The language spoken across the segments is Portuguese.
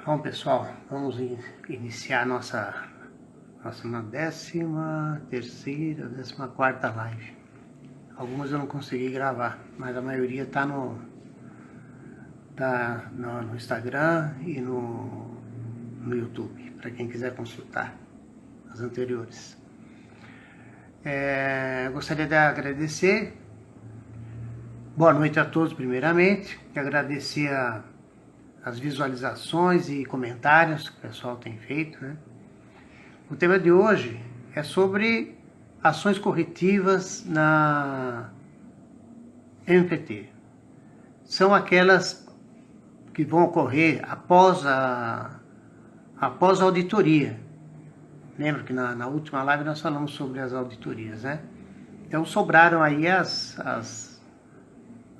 Bom, pessoal, vamos iniciar nossa 13ª, 14ª live. Algumas eu não consegui gravar, mas a maioria tá no Instagram e no YouTube, para quem quiser consultar as anteriores. Eu gostaria de agradecer. Boa noite a todos, primeiramente. Agradecer as visualizações e comentários que o pessoal tem feito, né? O tema de hoje é sobre ações corretivas na MPT. São aquelas que vão ocorrer após a auditoria. Lembra que na última live nós falamos sobre as auditorias, né? Então sobraram aí as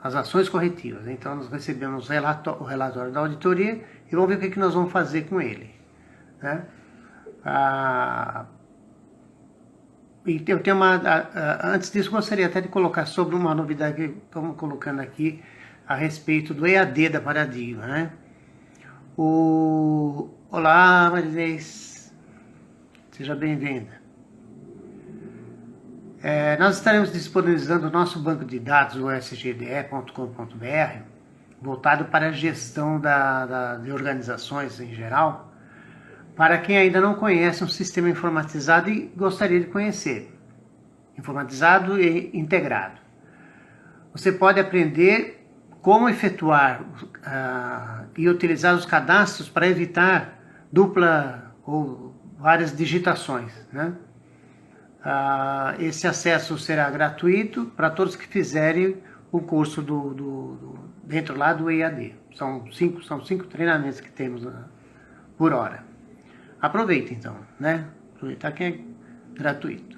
ações corretivas. Então nós recebemos o relatório da auditoria e vamos ver o que nós vamos fazer com ele, né? E eu tenho antes disso, gostaria até de colocar sobre uma novidade que estamos colocando aqui a respeito do EAD da Paradigma, né? Olá, Marinês, seja bem-vinda. Nós estaremos disponibilizando o nosso banco de dados, o sgde.com.br, voltado para a gestão de organizações em geral, para quem ainda não conhece um sistema informatizado e gostaria de conhecer, informatizado e integrado. Você pode aprender como efetuar e utilizar os cadastros para evitar dupla ou várias digitações, né? Esse acesso será gratuito para todos que fizerem o curso dentro lá do EAD. São cinco treinamentos que temos por hora. Aproveita então, né? Aproveitar que é gratuito.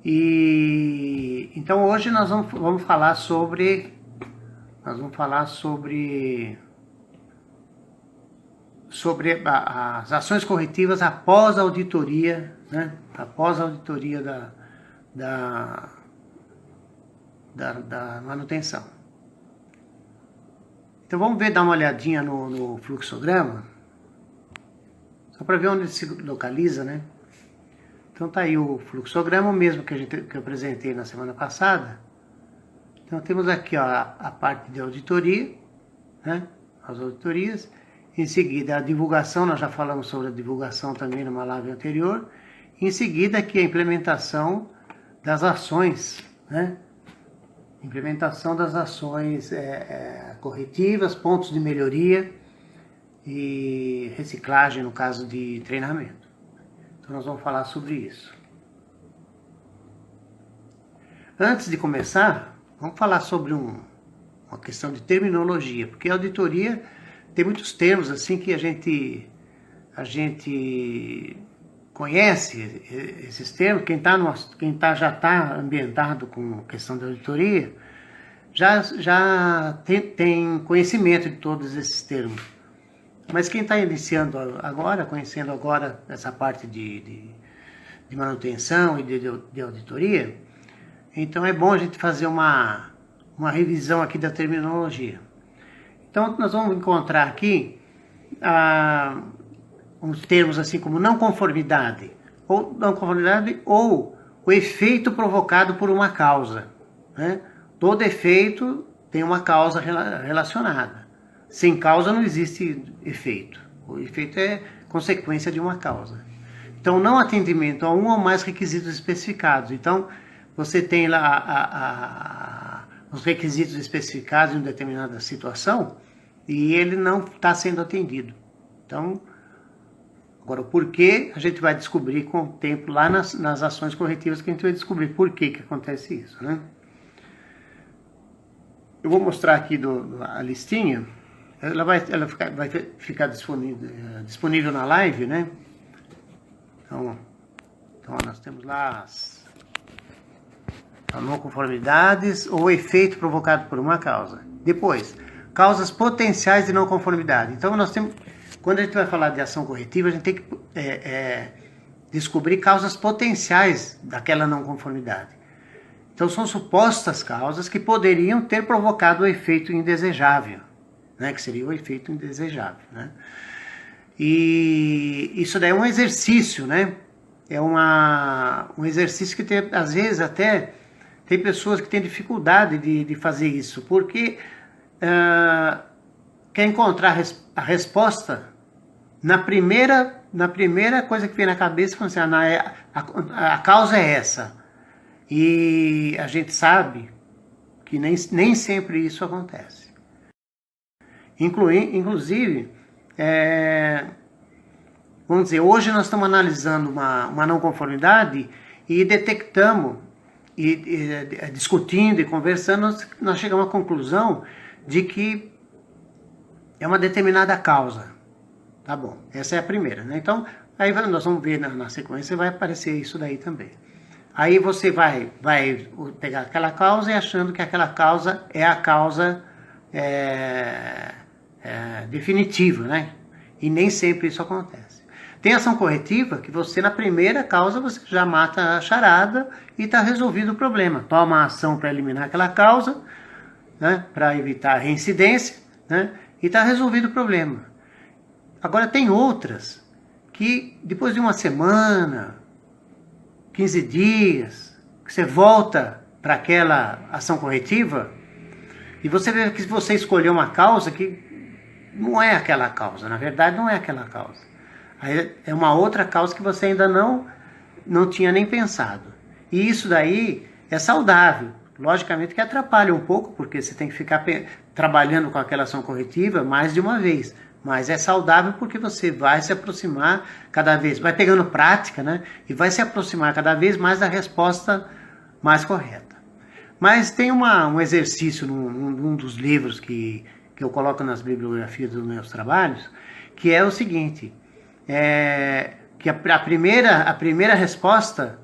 E então hoje nós vamos falar sobre as ações corretivas após a auditoria, né? Após a auditoria da manutenção. Então vamos dar uma olhadinha no fluxograma, só para ver onde ele se localiza, né? Então tá aí o fluxograma mesmo que eu apresentei na semana passada. Então temos aqui, ó, a parte de auditoria, né? As auditorias. Em seguida, a divulgação, nós já falamos sobre a divulgação também numa live anterior. Em seguida, aqui a implementação das ações, né? Implementação das ações corretivas, pontos de melhoria e reciclagem no caso de treinamento. Então nós vamos falar sobre isso. Antes de começar, vamos falar sobre uma questão de terminologia, porque a auditoria tem muitos termos assim que a gente conhece esses termos. Quem já está ambientado com questão de auditoria já tem conhecimento de todos esses termos. Mas quem está iniciando agora, conhecendo agora essa parte de manutenção e de auditoria, então é bom a gente fazer uma revisão aqui da terminologia. Então, nós vamos encontrar aqui uns termos assim como não conformidade ou o efeito provocado por uma causa, né? Todo efeito tem uma causa relacionada. Sem causa não existe efeito. O efeito é consequência de uma causa. Então, não atendimento a um ou mais requisitos especificados. Então, você tem lá os requisitos especificados em uma determinada situação e ele não está sendo atendido. Então, agora o porquê a gente vai descobrir com o tempo lá nas ações corretivas, que a gente vai descobrir por que acontece isso, né? Eu vou mostrar aqui a listinha. Ela vai ficar disponível na live, né? Então nós temos lá as não conformidades ou efeito provocado por uma causa. Depois, causas potenciais de não conformidade. Então nós temos, quando a gente vai falar de ação corretiva, a gente tem que descobrir causas potenciais daquela não conformidade. Então são supostas causas que poderiam ter provocado o efeito indesejável. né? Que seria o efeito indesejável, né? E isso daí é um exercício, né? É um exercício que tem, às vezes até tem pessoas que têm dificuldade de fazer isso, porque quer encontrar a resposta na primeira coisa que vem na cabeça, assim, a causa é essa. E a gente sabe que nem sempre isso acontece. Inclusive, vamos dizer, hoje nós estamos analisando uma não conformidade e detectamos, discutindo e conversando, nós chegamos à conclusão de que é uma determinada causa. Tá bom, essa é a primeira, né? Então, aí nós vamos ver na sequência, vai aparecer isso daí também. Aí você vai pegar aquela causa e achando que aquela causa é a causa definitiva, né? E nem sempre isso acontece. Tem ação corretiva que você, na primeira causa, você já mata a charada e está resolvido o problema. Toma a ação para eliminar aquela causa, né? Para evitar a reincidência, né? E está resolvido o problema. Agora tem outras que depois de uma semana, 15 dias, que você volta para aquela ação corretiva e você vê que você escolheu uma causa que não é aquela causa, na verdade não é aquela causa. Aí é uma outra causa que você ainda não tinha nem pensado. E isso daí é saudável. Logicamente que atrapalha um pouco, porque você tem que ficar trabalhando com aquela ação corretiva mais de uma vez. Mas é saudável porque você vai se aproximar cada vez, vai pegando prática, né? E vai se aproximar cada vez mais da resposta mais correta. Mas tem um exercício num dos livros que eu coloco nas bibliografias dos meus trabalhos, que é o seguinte, que a primeira resposta,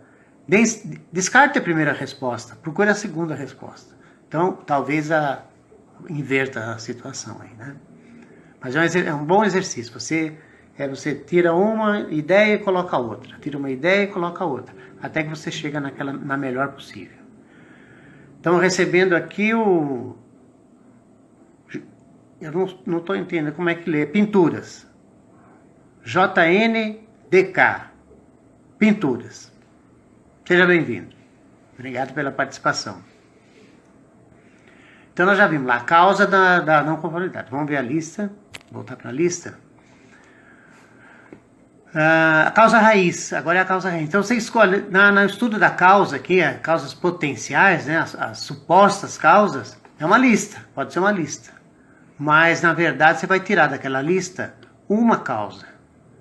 descarte a primeira resposta, procure a segunda resposta. Então, talvez inverta a situação aí, né? Mas é um bom exercício. Você tira uma ideia e coloca outra. Tira uma ideia e coloca outra. Até que você chega na melhor possível. Então, recebendo aqui eu não estou entendendo como é que lê. Pinturas. JNDK. Pinturas. Seja bem-vindo. Obrigado pela participação. Então nós já vimos lá a causa da não conformidade. Vamos ver a lista. Voltar para a lista. A causa raiz. Agora é a causa raiz. Então você escolhe, no estudo da causa aqui, as causas potenciais, né, as supostas causas, é uma lista. Pode ser uma lista. Mas na verdade você vai tirar daquela lista uma causa.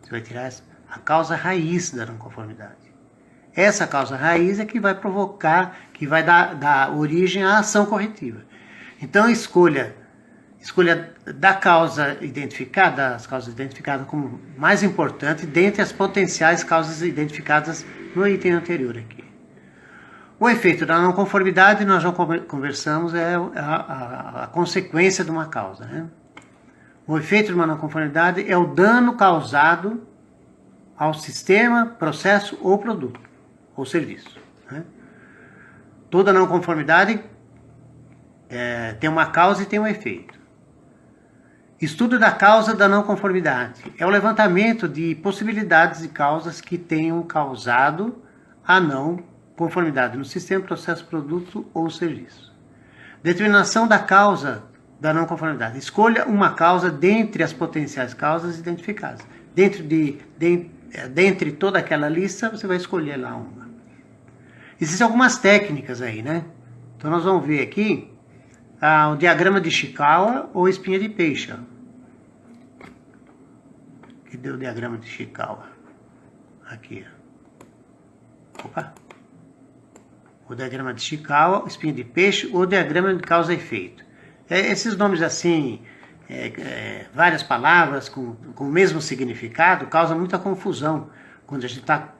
Você vai tirar a causa raiz da não conformidade. Essa causa raiz é que vai provocar, que vai dar origem à ação corretiva. Então escolha da causa identificada, as causas identificadas como mais importante dentre as potenciais causas identificadas no item anterior aqui. O efeito da não conformidade, nós já conversamos, é a consequência de uma causa, né? O efeito de uma não conformidade é o dano causado ao sistema, processo ou produto, ou serviço, né? Toda não conformidade tem uma causa e tem um efeito. Estudo da causa da não conformidade é o levantamento de possibilidades de causas que tenham causado a não conformidade no sistema, processo, produto ou serviço. Determinação da causa da não conformidade. Escolha uma causa dentre as potenciais causas identificadas. Dentre toda aquela lista, você vai escolher lá uma. Existem algumas técnicas aí, né? Então nós vamos ver aqui o diagrama de Ishikawa ou espinha de peixe. Que deu o diagrama de Ishikawa? Aqui. Opa. O diagrama de Ishikawa, espinha de peixe ou diagrama de causa e efeito. Esses nomes assim, várias palavras com o mesmo significado, causam muita confusão quando a gente está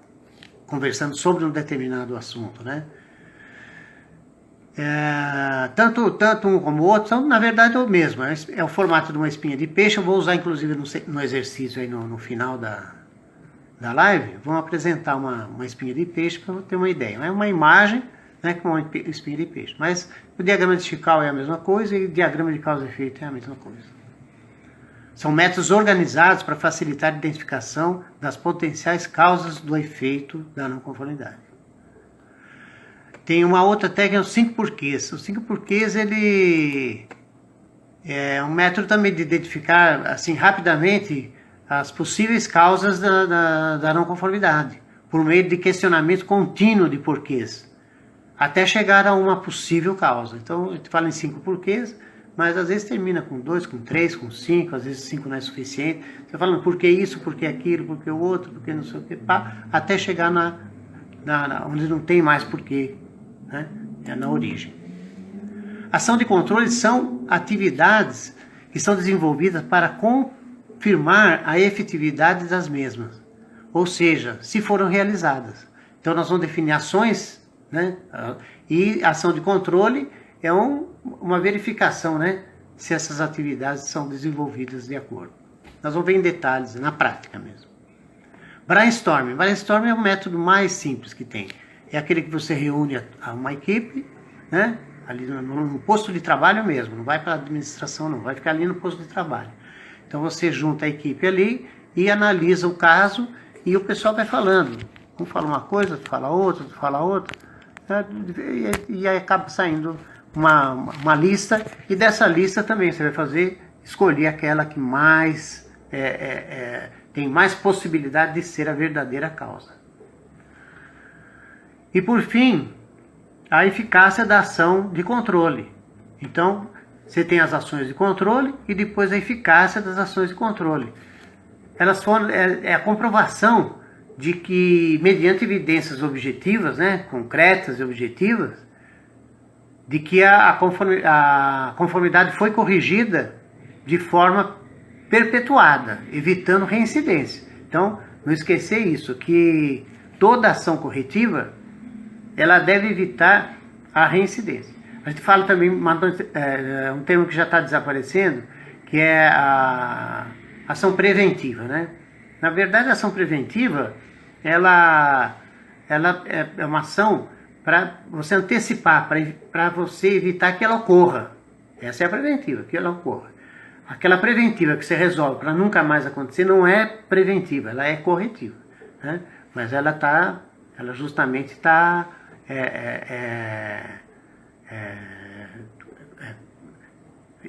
conversando sobre um determinado assunto, né? Tanto um como o outro são, na verdade, o mesmo. É o formato de uma espinha de peixe. Eu vou usar, inclusive, no exercício aí no final da live. Vamos apresentar uma espinha de peixe para ter uma ideia. É uma imagem, né, com uma espinha de peixe. Mas o diagrama de Ishikawa é a mesma coisa e o diagrama de causa e efeito é a mesma coisa. São métodos organizados para facilitar a identificação das potenciais causas do efeito da não conformidade. Tem uma outra técnica, os 5 porquês. Os 5 porquês, ele é um método também de identificar, assim, rapidamente as possíveis causas da não conformidade, por meio de questionamento contínuo de porquês, até chegar a uma possível causa. Então, a gente fala em 5 porquês, mas às vezes termina com 2, com 3, com 5, às vezes 5 não é suficiente. Você fala, por que isso, por que aquilo, por que o outro, por que não sei o que, pá, até chegar onde não tem mais porquê, né? É na origem. Ação de controle são atividades que são desenvolvidas para confirmar a efetividade das mesmas, ou seja, se foram realizadas. Então nós vamos definir ações, né? E ação de controle é uma verificação, né? Se essas atividades são desenvolvidas de acordo. Nós vamos ver em detalhes, na prática mesmo. Brainstorming. Brainstorming é o método mais simples que tem. É aquele que você reúne uma equipe, né? Ali no posto de trabalho mesmo, não vai para a administração não, vai ficar ali no posto de trabalho. Então você junta a equipe ali e analisa o caso e o pessoal vai falando. Um fala uma coisa, outro fala outra, outro fala outra, né? E aí acaba saindo uma lista, e dessa lista também você vai escolher aquela que mais tem mais possibilidade de ser a verdadeira causa. E por fim, a eficácia da ação de controle. Então, você tem as ações de controle e depois a eficácia das ações de controle. Elas foram a comprovação de que, mediante evidências objetivas, né, concretas e objetivas, de que a conformidade foi corrigida de forma perpetuada, evitando reincidência. Então, não esquecer isso, que toda ação corretiva ela deve evitar a reincidência. A gente fala também, um termo que já está desaparecendo, que é a ação preventiva, né? Na verdade, a ação preventiva, ela é uma ação para você antecipar, para você evitar que ela ocorra. Essa é a preventiva, que ela ocorra. Aquela preventiva que você resolve para nunca mais acontecer não é preventiva, ela é corretiva, né? Mas ela justamente está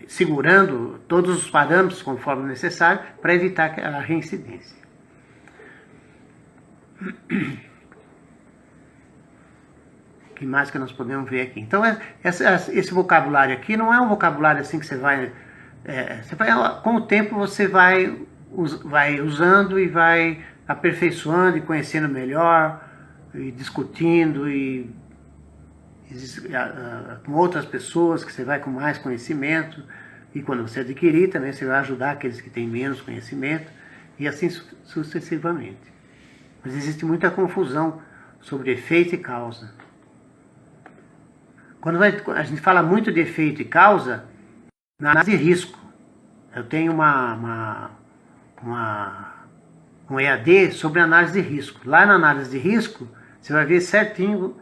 segurando todos os parâmetros conforme necessário para evitar a reincidência. O que mais que nós podemos ver aqui? Então, esse vocabulário aqui não é um vocabulário assim que você vai... com o tempo você vai usando e vai aperfeiçoando e conhecendo melhor, e discutindo com outras pessoas que você vai com mais conhecimento, e quando você adquirir também você vai ajudar aqueles que têm menos conhecimento, e assim sucessivamente. Mas existe muita confusão sobre efeito e causa. Quando a gente fala muito de efeito e causa, na análise de risco, eu tenho um EAD sobre análise de risco. Lá na análise de risco, você vai ver certinho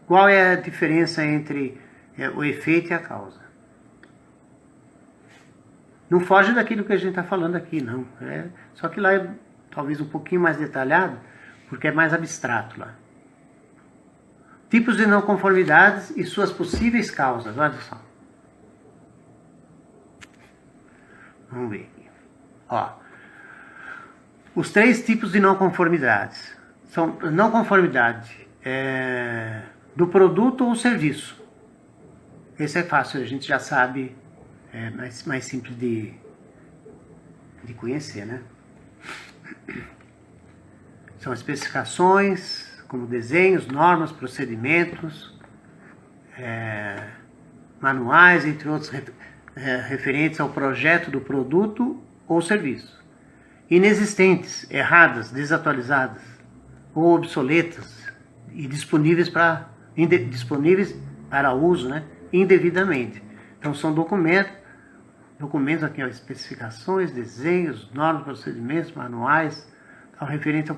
qual é a diferença entre o efeito e a causa. Não foge daquilo que a gente está falando aqui, não. Só que lá é talvez um pouquinho mais detalhado, porque é mais abstrato lá. Tipos de não conformidades e suas possíveis causas. Olha só. Vamos ver aqui. Ó, os 3 tipos de não conformidades. São não conformidade do produto ou serviço. Esse é fácil, a gente já sabe, mais simples de conhecer, né? São especificações, como desenhos, normas, procedimentos, manuais, entre outros, referentes ao projeto do produto ou serviço. Inexistentes, erradas, desatualizadas ou obsoletas e disponíveis para uso, né, indevidamente. Então são documentos aqui, ó, especificações, desenhos, normas, procedimentos, manuais, referente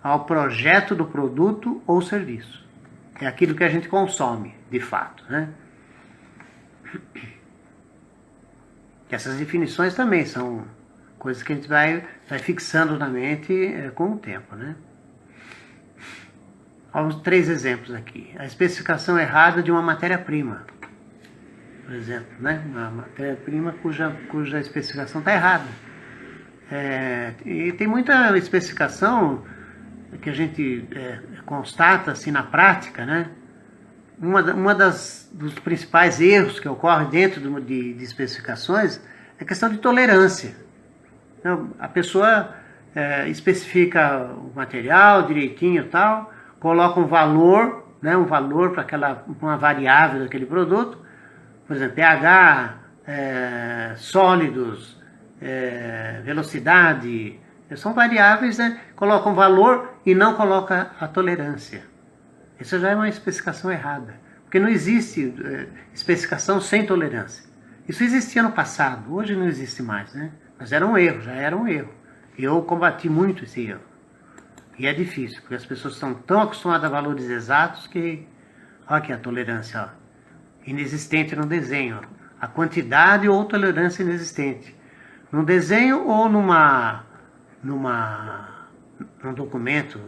ao projeto do produto ou serviço. É aquilo que a gente consome, de fato, né? Que essas definições também são coisas que a gente vai fixando na mente com o tempo, né? Vamos 3 exemplos aqui. A especificação errada de uma matéria-prima, por exemplo, né? Uma matéria-prima cuja especificação está errada. E tem muita especificação que a gente constata assim na prática, né? Dos principais erros que ocorrem dentro de especificações é a questão de tolerância. Então, a pessoa especifica o material direitinho e tal, coloca um valor, né, um valor para uma variável daquele produto, por exemplo, pH, sólidos, velocidade, são variáveis, né, coloca um valor e não coloca a tolerância. Isso já é uma especificação errada, porque não existe especificação sem tolerância. Isso existia no passado, hoje não existe mais, né? Mas era um erro, já era um erro. Eu combati muito esse erro. E é difícil, porque as pessoas estão tão acostumadas a valores exatos que... Olha aqui a tolerância, ó, inexistente no desenho. Ó. A quantidade ou tolerância inexistente. No desenho ou num documento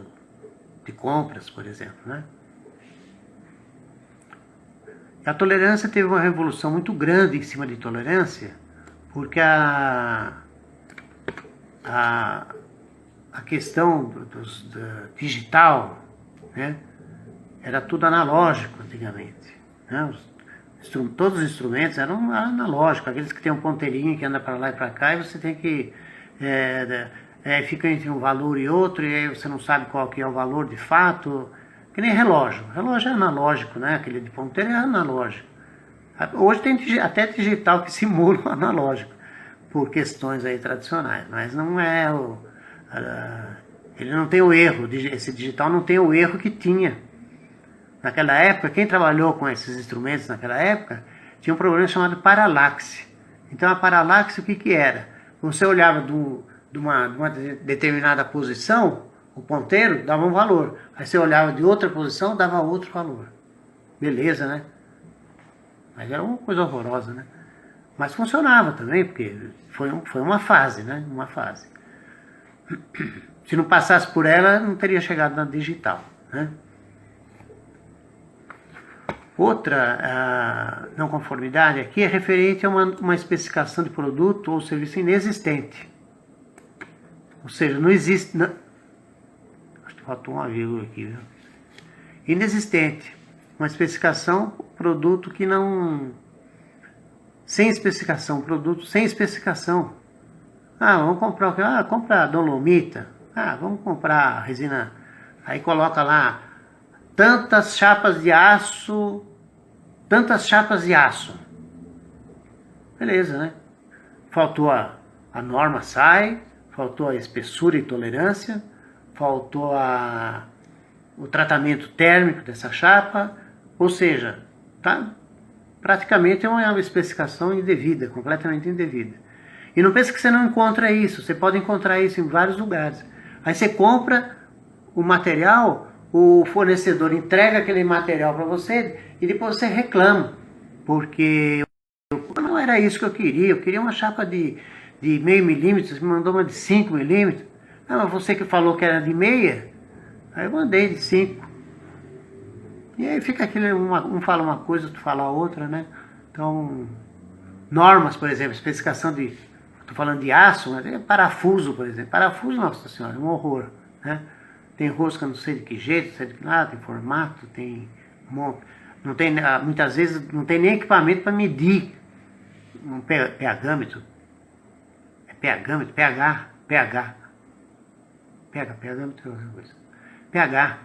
de compras, por exemplo, né? A tolerância teve uma revolução muito grande em cima de tolerância, porque a questão digital, né, era tudo analógico antigamente. Né? Todos os instrumentos eram analógicos, aqueles que tem um ponteirinho que anda para lá e para cá, e você tem que... fica entre um valor e outro, e aí você não sabe qual que é o valor de fato... Que nem relógio. Relógio é analógico, né? Aquele de ponteiro é analógico. Hoje tem até digital que simula o analógico, por questões aí tradicionais, mas não é ele não tem o erro, esse digital não tem o erro que tinha. Naquela época, quem trabalhou com esses instrumentos naquela época, tinha um problema chamado paralaxe. Então a paralaxe o que era? Você olhava de uma determinada posição, o ponteiro dava um valor. Aí você olhava de outra posição, dava outro valor. Beleza, né? Mas era uma coisa horrorosa, né? Mas funcionava também, porque foi uma fase, né? Uma fase. Se não passasse por ela, não teria chegado na digital, né? Outra não conformidade aqui é referente a uma especificação de produto ou serviço inexistente. Ou seja, não existe... Faltou uma vírgula aqui, viu? Inexistente. Uma especificação, produto que não... Sem especificação, produto sem especificação. Vamos comprar o quê? Compra dolomita. Vamos comprar resina. Aí coloca lá tantas chapas de aço. Beleza, né? Faltou a norma SAI, faltou a espessura e tolerância, faltou o tratamento térmico dessa chapa, ou seja, praticamente é uma especificação indevida, completamente indevida. E não pense que você não encontra isso, você pode encontrar isso em vários lugares. Aí você compra o material, o fornecedor entrega aquele material para você e depois você reclama, porque não era isso que eu queria uma chapa de meio milímetro, você me mandou uma de 5 milímetros. Mas você que falou que era de meia, aí eu mandei de 5. E aí fica aquele, um fala uma coisa, outro fala outra, né? Então, normas, por exemplo, especificação de, estou falando de aço, mas é parafuso, por exemplo. Parafuso, nossa senhora, é um horror, né? Tem rosca não sei de que jeito, não sei de que nada, tem formato, tem... Não tem, muitas vezes não tem nem equipamento para medir um pH-metro. É pH-metro, pH. pH-metro é outra coisa. pH.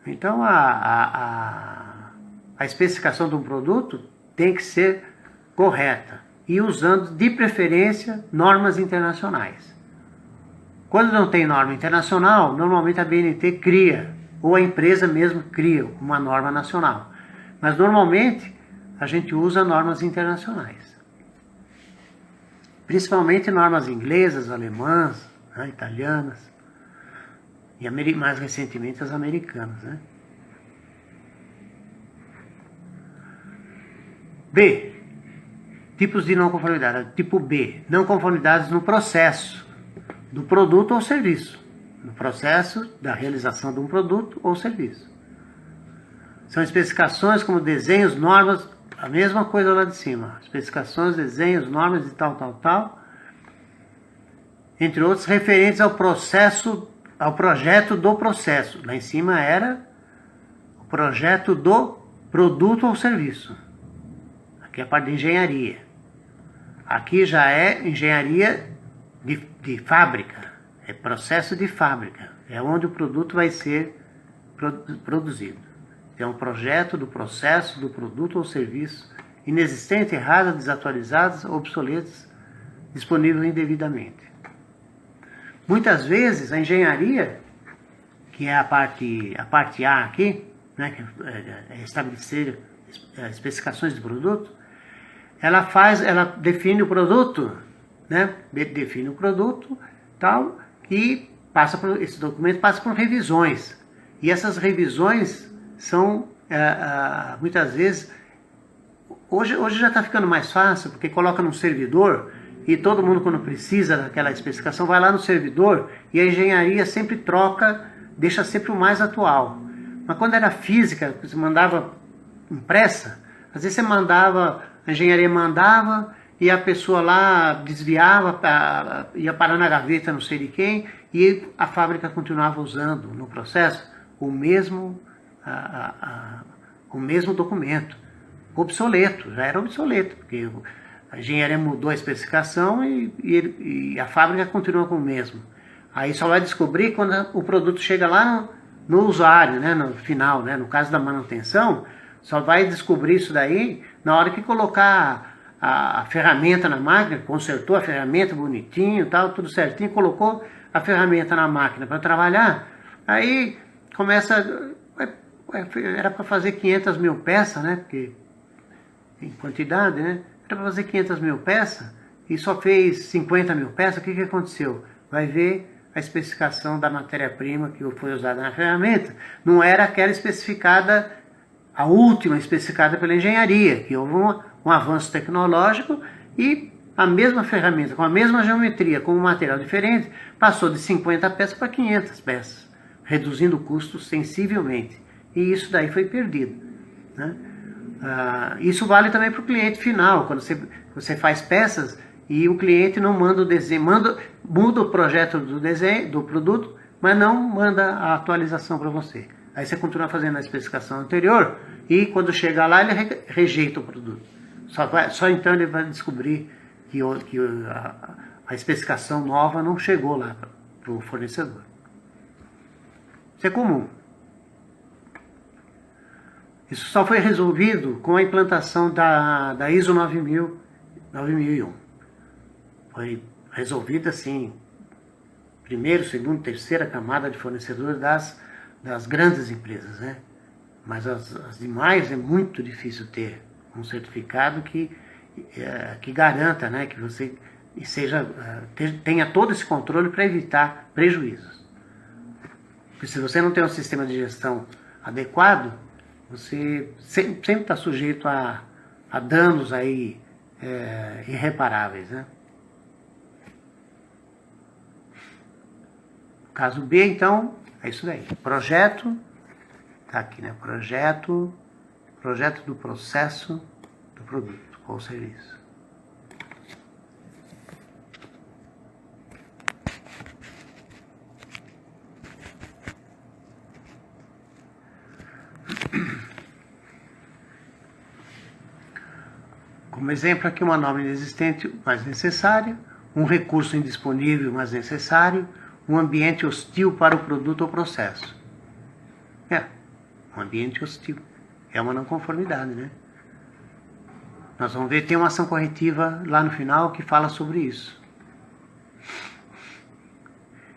Então a especificação de um produto tem que ser correta e usando de preferência normas internacionais. Quando não tem norma internacional, normalmente a BNT cria, ou a empresa mesmo cria uma norma nacional. Mas normalmente a gente usa normas internacionais. Principalmente normas inglesas, alemãs, né, italianas, e mais recentemente as americanas. Né? B. Tipos de não conformidade. Tipo B, não conformidades no processo do produto ou serviço. No processo da realização de um produto ou serviço. São especificações como desenhos, normas, a mesma coisa lá de cima. Especificações, desenhos, normas e tal, entre outros, referentes ao processo, ao projeto do processo. Lá em cima era o projeto do produto ou serviço. Aqui é a parte de engenharia. Aqui já é engenharia de fábrica. É processo de fábrica. É onde o produto vai ser produzido. É um projeto do processo, do produto ou serviço inexistente, errado, desatualizados, obsoletos, disponível indevidamente. Muitas vezes a engenharia, que é a parte A aqui, né, que é estabelecer especificações de produto, ela define o produto, né, define o produto, tal, e esse documento passa por revisões. E essas revisões são, muitas vezes, hoje já está ficando mais fácil, porque coloca num servidor, e todo mundo, quando precisa daquela especificação, vai lá no servidor, e a engenharia sempre troca, deixa sempre o mais atual. Mas quando era física, você mandava impressa, às vezes a engenharia mandava, e a pessoa lá desviava, ia parar na gaveta não sei de quem, e a fábrica continuava usando no processo o mesmo documento. Obsoleto, já era obsoleto, porque a engenharia mudou a especificação e a fábrica continua com o mesmo. Aí só vai descobrir quando o produto chega lá no usuário, né, no final, né, no caso da manutenção, só vai descobrir isso daí na hora que colocar a ferramenta na máquina, consertou a ferramenta bonitinho, tal, tudo certinho, colocou a ferramenta na máquina para trabalhar, aí começa, era para fazer 500 mil peças, né, porque em quantidade, né, era para fazer 500 mil peças e só fez 50 mil peças. O que aconteceu? Vai ver a especificação da matéria-prima que foi usada na ferramenta, não era aquela especificada, a última especificada pela engenharia, que houve um avanço tecnológico e a mesma ferramenta, com a mesma geometria, com um material diferente, passou de 50 peças para 500 peças, reduzindo o custo sensivelmente. E isso daí foi perdido, né? Isso vale também para o cliente final, quando você faz peças e o cliente não manda o desenho, muda o projeto do desenho, do produto, mas não manda a atualização para você. Aí você continua fazendo a especificação anterior e quando chegar lá ele rejeita o produto. Só então ele vai descobrir que a especificação nova não chegou lá para o fornecedor. Isso é comum. Isso só foi resolvido com a implantação da ISO 9001. Foi resolvido assim, primeiro, segundo, terceira camada de fornecedores das grandes empresas, né? Mas as demais é muito difícil ter um certificado que garanta, né, que você tenha todo esse controle para evitar prejuízos. Porque se você não tem um sistema de gestão adequado, você sempre está sujeito a danos aí irreparáveis, né? Caso B, então, é isso daí. Projeto, tá aqui, né? Projeto do processo do produto ou serviço. Como exemplo aqui, uma norma inexistente, mas necessária, um recurso indisponível, mas necessário, um ambiente hostil para o produto ou processo. Um ambiente hostil. É uma não conformidade, né? Nós vamos ver, tem uma ação corretiva lá no final que fala sobre isso.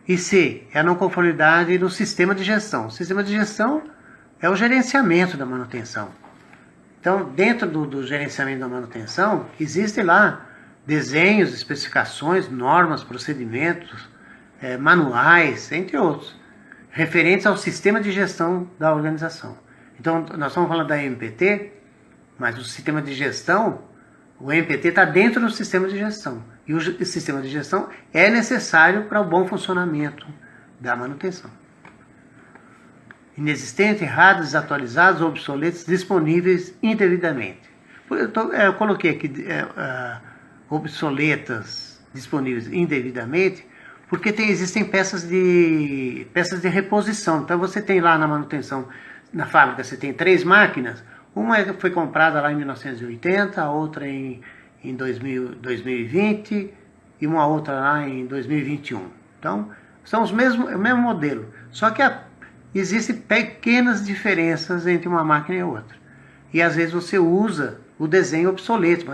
E C, é a não conformidade no sistema de gestão. O sistema de gestão é o gerenciamento da manutenção. Então, dentro do gerenciamento da manutenção, existem lá desenhos, especificações, normas, procedimentos, manuais, entre outros, referentes ao sistema de gestão da organização. Então, nós estamos falando da MPT, mas o sistema de gestão, O MPT está dentro do sistema de gestão. E o sistema de gestão é necessário para o bom funcionamento da manutenção. Inexistente, errados, desatualizados, obsoletos, disponíveis indevidamente. Eu coloquei aqui obsoletas, disponíveis indevidamente, porque existem peças de reposição. Então você tem lá na manutenção, na fábrica, você tem 3 máquinas. Uma foi comprada lá em 1980, a outra em 2020 e uma outra lá em 2021. Então, são o mesmo modelo. Só que existem pequenas diferenças entre uma máquina e outra. E às vezes você usa o desenho obsoleto.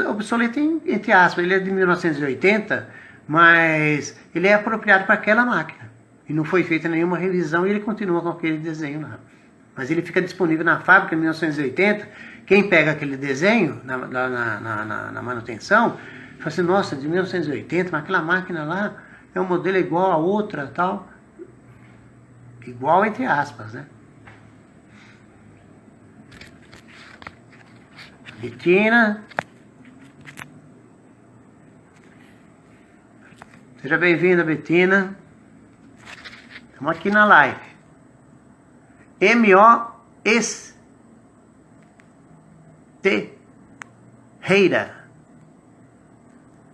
Obsoleto entre aspas, ele é de 1980, mas ele é apropriado para aquela máquina. E não foi feita nenhuma revisão e ele continua com aquele desenho lá. Mas ele fica disponível na fábrica em 1980. Quem pega aquele desenho na manutenção, fala assim, nossa, de 1980, mas aquela máquina lá é um modelo igual a outra, tal. Igual entre aspas, né? Betina. Seja bem-vinda, Betina. Estamos aqui na live. Moestereira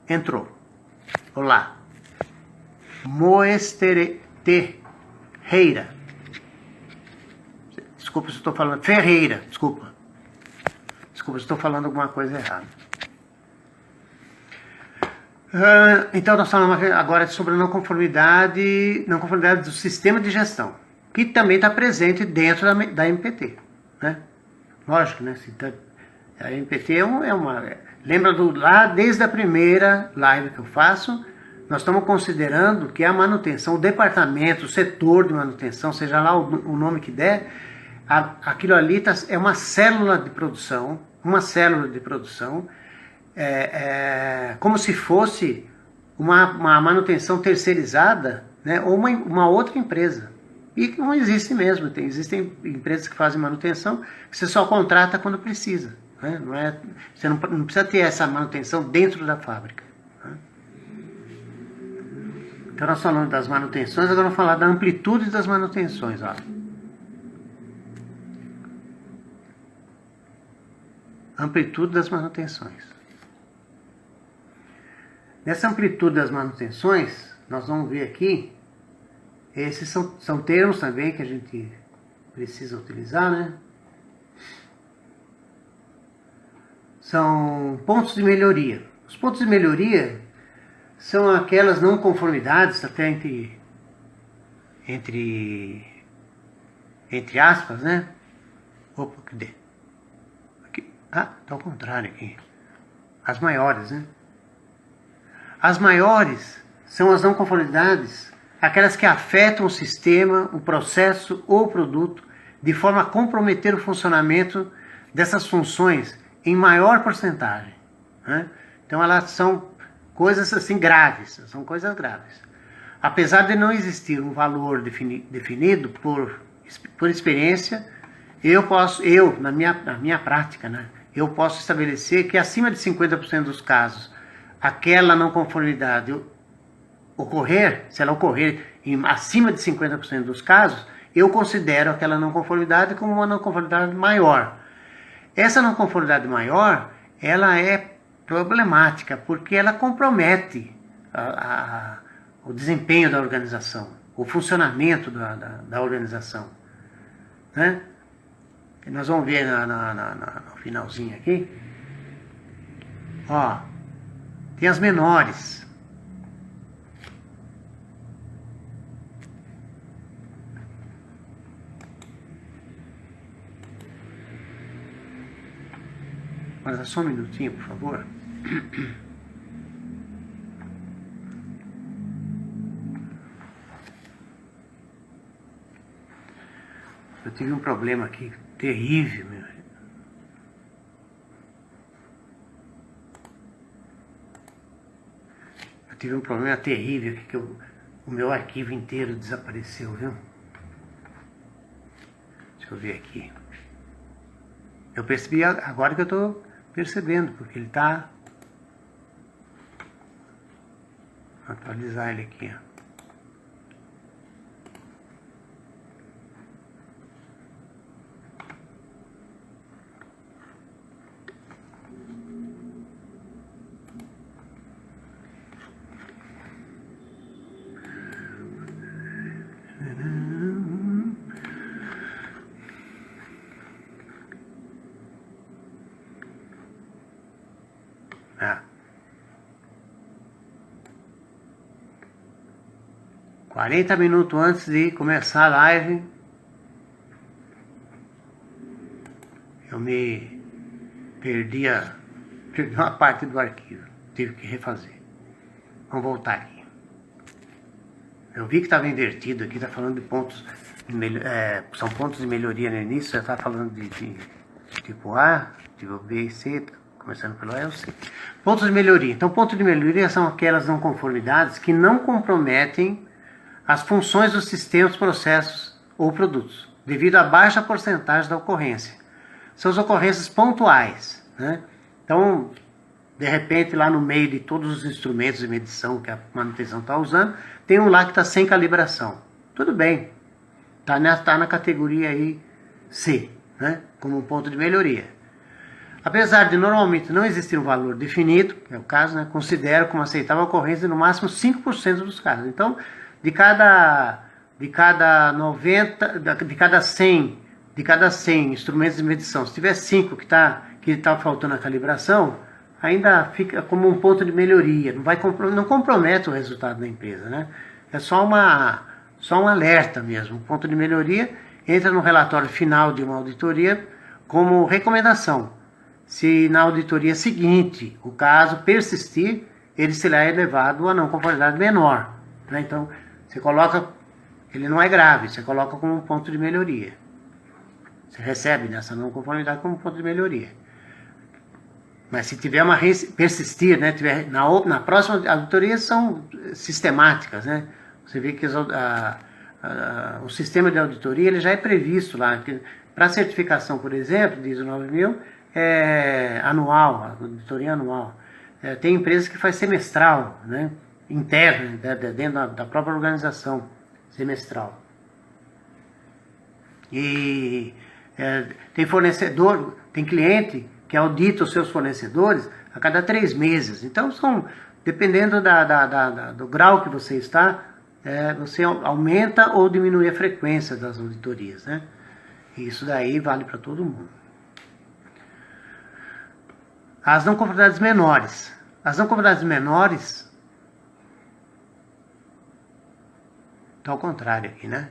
entrou. Olá. Moestereira. Desculpa se estou falando. Ferreira, desculpa. Desculpa se estou falando alguma coisa errada. Então nós falamos agora sobre a não conformidade do sistema de gestão, que também está presente dentro da MPT, né? Lógico, né? A MPT lembra lá desde a primeira live que eu faço, nós estamos considerando que a manutenção, o departamento, o setor de manutenção, seja lá o nome que der, aquilo ali é uma célula de produção, como se fosse uma manutenção terceirizada, né, ou uma outra empresa. E não existe mesmo. Existem empresas que fazem manutenção que você só contrata quando precisa. Né? Você não precisa ter essa manutenção dentro da fábrica. Né? Então nós falamos das manutenções, agora vamos falar da amplitude das manutenções. Ó. Amplitude das manutenções. Nessa amplitude das manutenções, nós vamos ver aqui, esses são termos também que a gente precisa utilizar, né? São pontos de melhoria. Os pontos de melhoria são aquelas não conformidades, até entre aspas, né? Opa, cadê? Aqui. Tá ao contrário aqui. As maiores, né? As maiores são as não conformidades, aquelas que afetam o sistema, o processo ou o produto, de forma a comprometer o funcionamento dessas funções em maior porcentagem. Né? Então elas são coisas assim graves, são coisas graves. Apesar de não existir um valor definido por experiência, na minha prática, né, eu posso estabelecer que acima de 50% dos casos, aquela não conformidade se ela ocorrer acima de 50% dos casos, eu considero aquela não conformidade como uma não conformidade maior. Essa não conformidade maior, ela é problemática, porque ela compromete o desempenho da organização, o funcionamento da organização. Né? E nós vamos ver no finalzinho aqui. Ó, tem as menores. Mas só um minutinho, por favor. Eu tive um problema aqui terrível, meu. Eu tive um problema terrível aqui, que o meu arquivo inteiro desapareceu, viu? Deixa eu ver aqui. Eu percebi agora que eu estou percebendo, porque ele está... Vou atualizar ele aqui, ó. Ah. 40 minutos antes de começar a live, eu me perdi uma parte do arquivo, tive que refazer. Vamos voltar aqui. Eu vi que estava invertido aqui, está falando de pontos, são pontos de melhoria no início, já está falando de tipo A, tipo B e C, começando pelo A e o C. Pontos de melhoria. Então, pontos de melhoria são aquelas não conformidades que não comprometem as funções dos sistemas, processos ou produtos, devido à baixa porcentagem da ocorrência. São as ocorrências pontuais, né? Então, de repente, lá no meio de todos os instrumentos de medição que a manutenção está usando, tem um lá que está sem calibração. Tudo bem, está na categoria aí C, né? Como um ponto de melhoria. Apesar de normalmente não existir um valor definido, que é o caso, né? Considero como aceitável a ocorrência no máximo 5% dos casos. Então, de cada 100 instrumentos de medição, se tiver 5 que tá faltando a calibração, ainda fica como um ponto de melhoria, não compromete o resultado da empresa, né? É só um alerta mesmo. Um ponto de melhoria entra no relatório final de uma auditoria como recomendação. Se na auditoria seguinte o caso persistir, ele será elevado a não conformidade menor, né? Então, você coloca, ele não é grave, você coloca como um ponto de melhoria. Você recebe nessa não conformidade como um ponto de melhoria. Mas se tiver persistir, né, na próxima auditoria são sistemáticas, né? Você vê que o sistema de auditoria ele já é previsto lá. Para certificação, por exemplo, de ISO 9000, é anual, a auditoria anual. Tem empresas que faz semestral, né? Interna, dentro da própria organização, semestral. E tem fornecedor, tem cliente que audita os seus fornecedores a cada 3 meses. Então, dependendo do grau que você está, você aumenta ou diminui a frequência das auditorias, né? E isso daí vale para todo mundo. As não conformidades menores. As não conformidades menores, está ao contrário aqui, né?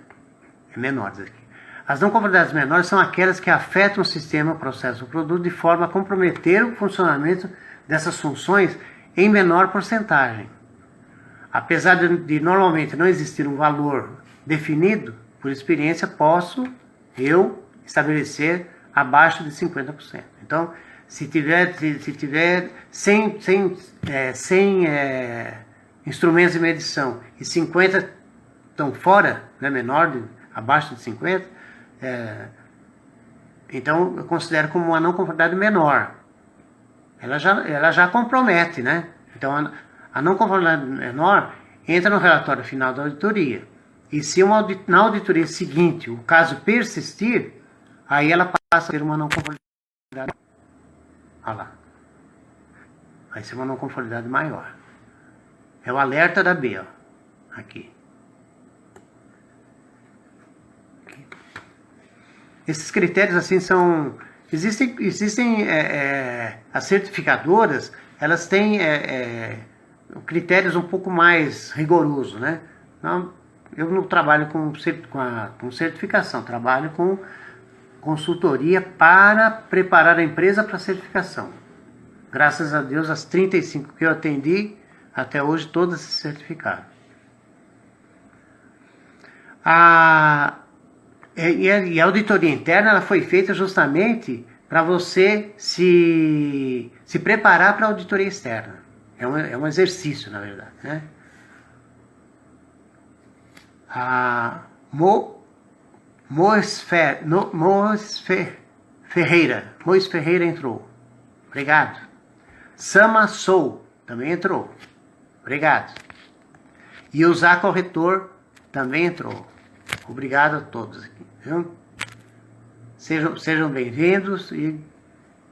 É menores aqui. As não conformidades menores são aquelas que afetam o sistema, processo ou produto de forma a comprometer o funcionamento dessas funções em menor porcentagem. Apesar de normalmente não existir um valor definido, por experiência posso eu estabelecer abaixo de 50%. Então, se tiver 100 instrumentos de medição e 50 estão fora, né, abaixo de 50, então eu considero como uma não conformidade menor. Ela já compromete, né? Então a não conformidade menor entra no relatório final da auditoria. E se na auditoria seguinte o caso persistir, aí ela passa a ter uma não conformidade. Olha lá. Vai ser uma não conformidade maior. É o alerta da B, ó. Aqui. Esses critérios assim são... Existem as certificadoras, elas têm critérios um pouco mais rigorosos, né? Então, eu não trabalho com certificação, trabalho com consultoria para preparar a empresa para certificação. Graças a Deus, as 35 que eu atendi, até hoje, todas se certificaram. E a auditoria interna ela foi feita justamente para você se preparar para a auditoria externa. É um exercício, na verdade, né? A Mois Ferreira entrou. Obrigado. Sama Sou, também entrou. Obrigado. E usar corretor também entrou. Obrigado a todos aqui. Viu? Sejam bem-vindos e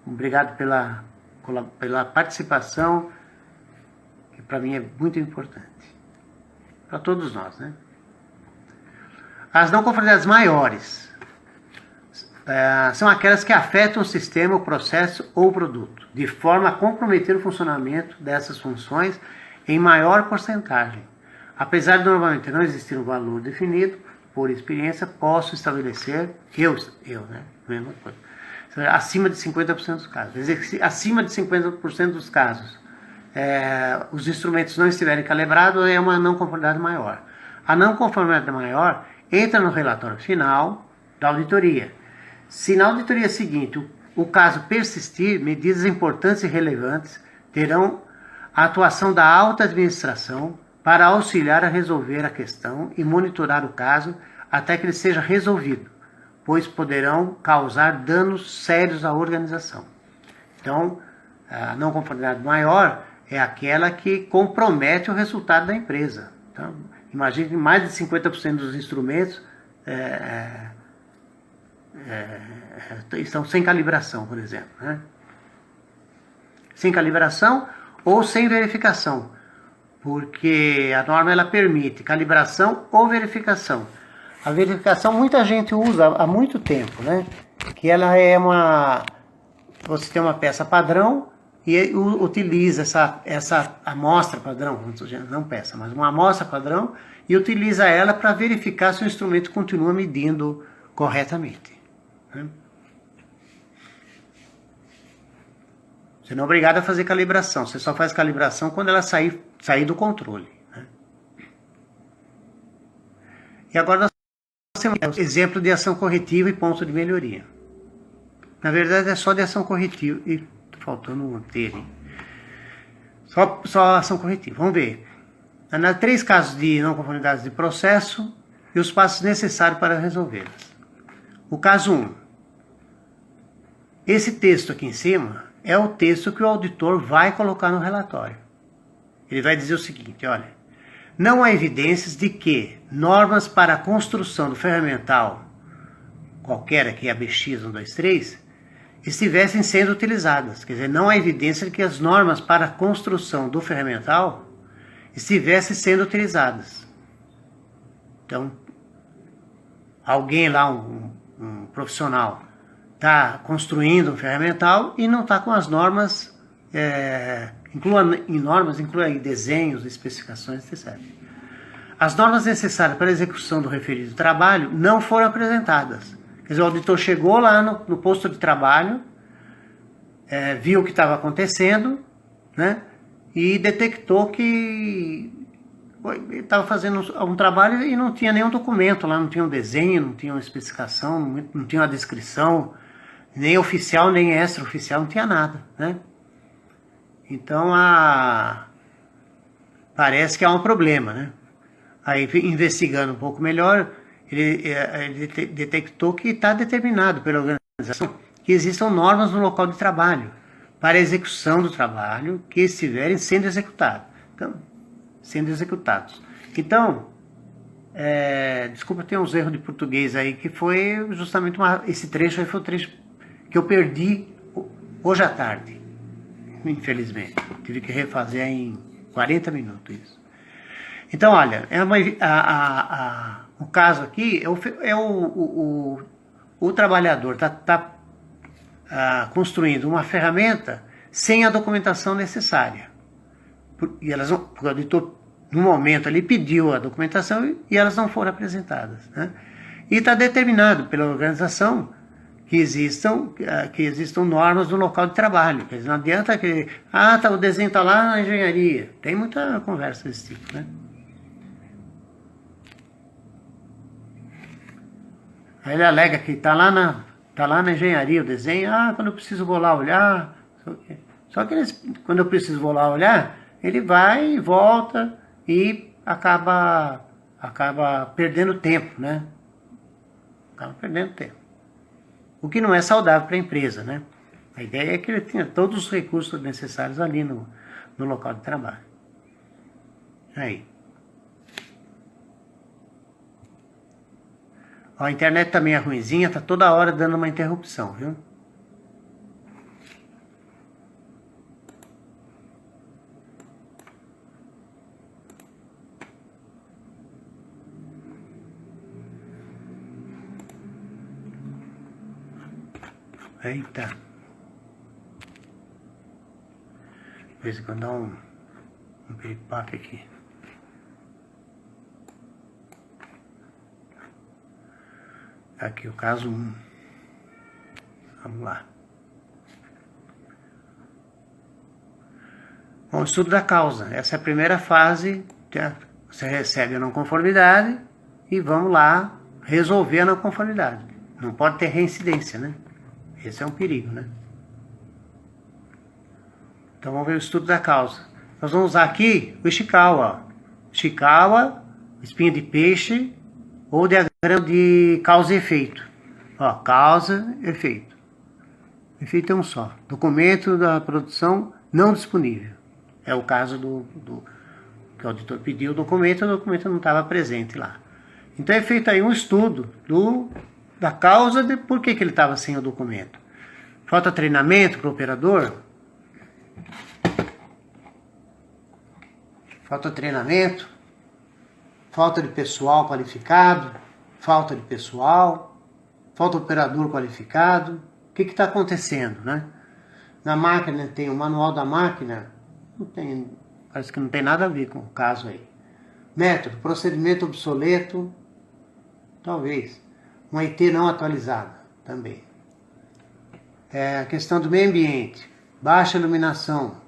obrigado pela participação, que para mim é muito importante. Para todos nós, né? As não conformidades maiores são aquelas que afetam o sistema, o processo ou o produto, de forma a comprometer o funcionamento dessas funções em maior porcentagem. Apesar de normalmente não existir um valor definido, por experiência, posso estabelecer, né? Mesma coisa, acima de 50% dos casos. Quer dizer que acima de 50% dos casos os instrumentos não estiverem calibrados, é uma não conformidade maior. A não conformidade maior entra no relatório final da auditoria. Se na auditoria seguinte o caso persistir, medidas importantes e relevantes terão a atuação da alta administração para auxiliar a resolver a questão e monitorar o caso até que ele seja resolvido, pois poderão causar danos sérios à organização. Então, a não conformidade maior é aquela que compromete o resultado da empresa. Então, imagine que mais de 50% dos instrumentos estão sem calibração, por exemplo, né? Sem calibração ou sem verificação, porque a norma ela permite calibração ou verificação. A verificação muita gente usa há muito tempo, né? Que ela é você tem uma peça padrão e utiliza essa amostra padrão, não peça, mas uma amostra padrão, e utiliza ela para verificar se o instrumento continua medindo corretamente, né? Você não é obrigado a fazer calibração, você só faz calibração quando ela sair do controle, né? E agora nós temos exemplo de ação corretiva e ponto de melhoria. Na verdade é só de ação corretiva, e tô faltando um ter, hein? Só ação corretiva, vamos ver. Há 3 casos de não conformidades de processo e os passos necessários para resolvê-las. O caso 1. Esse texto aqui em cima é o texto que o auditor vai colocar no relatório. Ele vai dizer o seguinte, olha: não há evidências de que normas para a construção do ferramental, qualquer aqui, ABX 123, estivessem sendo utilizadas. Quer dizer, não há evidência de que as normas para a construção do ferramental estivessem sendo utilizadas. Então, alguém lá, um profissional, está construindo um ferramental e não está com as normas, inclui desenhos, especificações, etc. As normas necessárias para a execução do referido trabalho não foram apresentadas. Quer dizer, o auditor chegou lá no posto de trabalho, viu o que estava acontecendo, né, e detectou que ele estava fazendo um trabalho e não tinha nenhum documento lá, não tinha um desenho, não tinha uma especificação, não tinha uma descrição, nem oficial, nem extraoficial, não tinha nada, né? Então, parece que há um problema, né? Aí, investigando um pouco melhor, ele detectou que está determinado pela organização que existam normas no local de trabalho para a execução do trabalho que estiverem sendo executados. Então, desculpa, tem uns erros de português aí, que foi justamente esse trecho aí foi o trecho que eu perdi hoje à tarde, infelizmente. Tive que refazer em 40 minutos isso. Então, olha, o caso aqui o trabalhador está construindo uma ferramenta sem a documentação necessária. E o auditor, no momento ali, pediu a documentação e elas não foram apresentadas, né? E está determinado pela organização que existam normas no local de trabalho. Quer dizer, não adianta que o desenho está lá na engenharia. Tem muita conversa desse tipo, né? Aí ele alega que está lá na engenharia o desenho. Quando eu preciso vou lá olhar. Só que quando eu preciso vou lá olhar, ele vai e volta e acaba perdendo tempo, né? Acaba perdendo tempo. O que não é saudável para a empresa, né? A ideia é que ele tenha todos os recursos necessários ali no local de trabalho. Aí. Ó, a internet também é ruinzinha, tá toda hora dando uma interrupção, viu? Eita. De vez em quando dá um piripaque aqui. Aqui o caso 1. Vamos lá. Bom, estudo da causa. Essa é a primeira fase. Você recebe a não conformidade e vamos lá resolver a não conformidade. Não pode ter reincidência, né? Esse é um perigo, né? Então vamos ver o estudo da causa. Nós vamos usar aqui o Ishikawa. Ishikawa, espinha de peixe ou diagrama de causa e efeito. Ó, causa e efeito. Efeito é um só. Documento da produção não disponível. É o caso que o auditor pediu o documento não estava presente lá. Então é feito aí um estudo da causa de por que ele estava sem o documento. Falta treinamento para o operador? Falta treinamento? Falta de pessoal qualificado? Falta de pessoal? Falta operador qualificado? O que está acontecendo, né? Na máquina tem o manual da máquina, não tem, parece que não tem nada a ver com o caso aí. Método, procedimento obsoleto, talvez. Uma IT não atualizada, também. A questão do meio ambiente, baixa iluminação,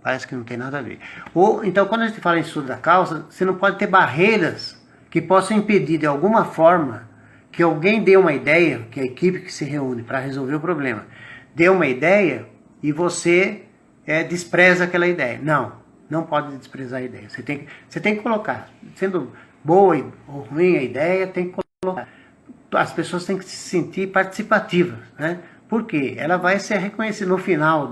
parece que não tem nada a ver. Ou, então, quando a gente fala em estudo da causa, você não pode ter barreiras que possam impedir de alguma forma que alguém dê uma ideia, que a equipe que se reúne para resolver o problema, dê uma ideia e você despreza aquela ideia. Não pode desprezar a ideia. Você tem que colocar, sendo boa ou ruim a ideia, tem que colocar. As pessoas têm que se sentir participativas, né? Porque ela vai ser reconhecida no final